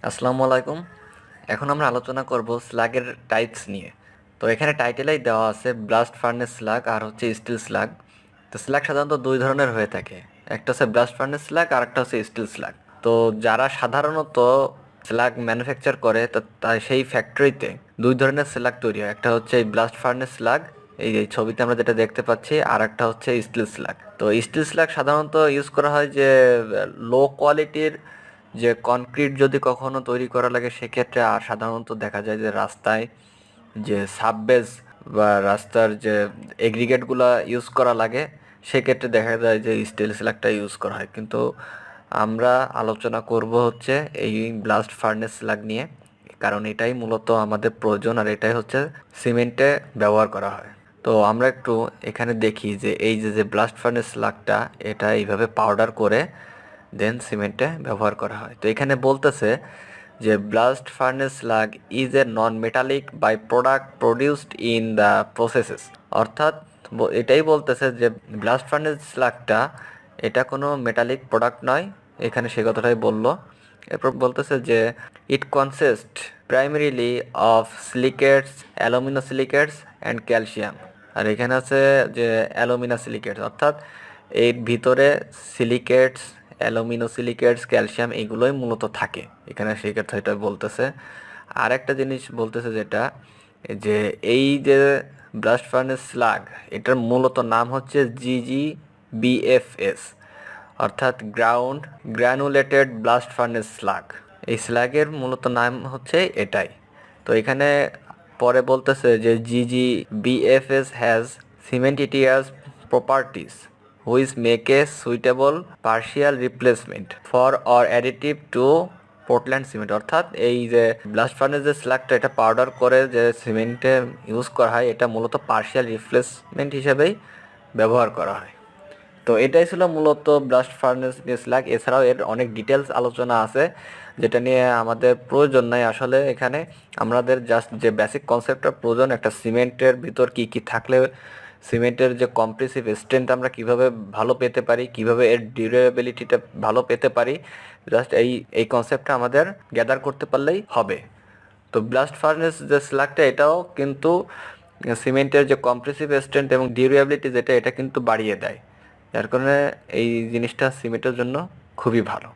আসসালামু আলাইকুম। এখন আমরা আলোচনা করব স্লাগের টাইপস নিয়ে। তো এখানে টাইটেলেই দেওয়া আছে ব্লাস্ট ফার্নেস স্লাগ আর হচ্ছে স্টিল স্লাগ। তো স্লাগ সাধারণত দুই ধরনের হয়ে থাকে, একটা হচ্ছে ব্লাস্ট ফার্নেস স্লাগ আর একটা হচ্ছে স্টিল স্লাগ। তো যারা সাধারণত স্লাগ ম্যানুফ্যাকচার করে তো তাই সেই ফ্যাক্টরিতে দুই ধরনের স্লাগ তৈরি হয়, একটা হচ্ছে এই ব্লাস্ট ফার্নেস স্লাগ, এই যে ছবিতে আমরা যেটা দেখতে পাচ্ছি, আর একটা হচ্ছে স্টিল স্লাগ। তো স্টিল স্লাগ সাধারণত ইউজ করা হয় যে লো কোয়ালিটির যে কনক্রিট যদি কখনো তৈরি করা লাগে সেক্ষেত্রে, আর সাধারণত দেখা যায় যে রাস্তায় যে সাববেজ বা রাস্তার যে এগ্রিগেটগুলো ইউজ করা লাগে সেক্ষেত্রে দেখা যায় যে স্টিল স্ল্যাগটা ইউজ করা হয়। কিন্তু আমরা আলোচনা করব হচ্ছে এই ব্লাস্ট ফার্নেস স্ল্যাগ নিয়ে, কারণ এটাই মূলত আমাদের প্রয়োজন আর এটাই হচ্ছে সিমেন্টে ব্যবহার করা হয়। তো আমরা একটু এখানে দেখি যে এই যে ব্লাস্ট ফার্নেস স্ল্যাগটা, এটা এইভাবে পাউডার করে দেন সিমেন্টে ব্যবহার করা হয়। তো এখানে বলতেছে যে blast furnace slag is a non metallic by product produced in the processes. অর্থাৎ এটাই বলতেছে যে ব্লাস্ট ফার্নেস স্লাগটা এটা কোনো মেটালিক প্রোডাক্ট নয়, এখানে সে কথাটাই বললো। এরপর বলতেছে যে it consist primarily of silicates, aluminosilicates and calcium. আর এখানে আছে যে অ্যালুমিনা সিলিকেটস, অর্থাৎ এর ভিতরে সিলিকেটস, অ্যালুমিনো সিলিকেটস, ক্যালসিয়াম এগুলোই মূলত থাকে এখানে, সেই কথা এটা বলতেছে। আর একটা জিনিস বলতেছে যেটা, যে এই যে ব্লাস্ট ফার্নেস স্লাগ, এটার মূলত নাম হচ্ছে GGBFS, অর্থাৎ গ্রাউন্ড গ্র্যানুলেটেড ব্লাস্ট ফার্নেস স্লাগ। এই স্লাগের মূলত নাম হচ্ছে এটাই। তো এখানে পরে বলতেছে যে GGBFS has cementitious properties which make a suitable partial replacement for or additive to Portland cement. অর্থাৎ এই যে ব্লাস্ট ফার্নেস যে স্ল্যাগটা এটা পাউডার করে যে সিমেন্টে ইউজ করা হয়, এটা মূলত পার্শিয়াল রিপ্লেসমেন্ট হিসেবেই ব্যবহার করা হয়। তো এটাই ছিল মূলত ব্লাস্ট ফার্নেস স্ল্যাগ। এছাড়াও এর অনেক ডিটেলস আলোচনা আছে যেটা নিয়ে আমাদের প্রয়োজন নাই আসলে। এখানে আমাদের জাস্ট যে বেসিক কনসেপ্টটা প্রয়োজন, একটা সিমেন্টের ভিতর কি কি থাকলে সিমেন্টের যে কম্প্রেসিভ স্ট্রেংথ আমরা কিভাবে ভালো পেতে পারি, কিভাবে এর ডিউরেবিলিটিটা ভালো পেতে পারি, জাস্ট এই কনসেপ্টটা আমাদের গ্যাদার করতে পারলেই হবে। তো ব্লাস্ট ফার্নেস যে স্ল্যাগটা এটাও কিন্তু সিমেন্টের যে কম্প্রেসিভ স্ট্রেংথ এবং ডিউরেবিলিটি যেটা, এটা কিন্তু বাড়িয়ে দেয়। যার কারণে এই জিনিসটা সিমেন্টের জন্য খুবই ভালো।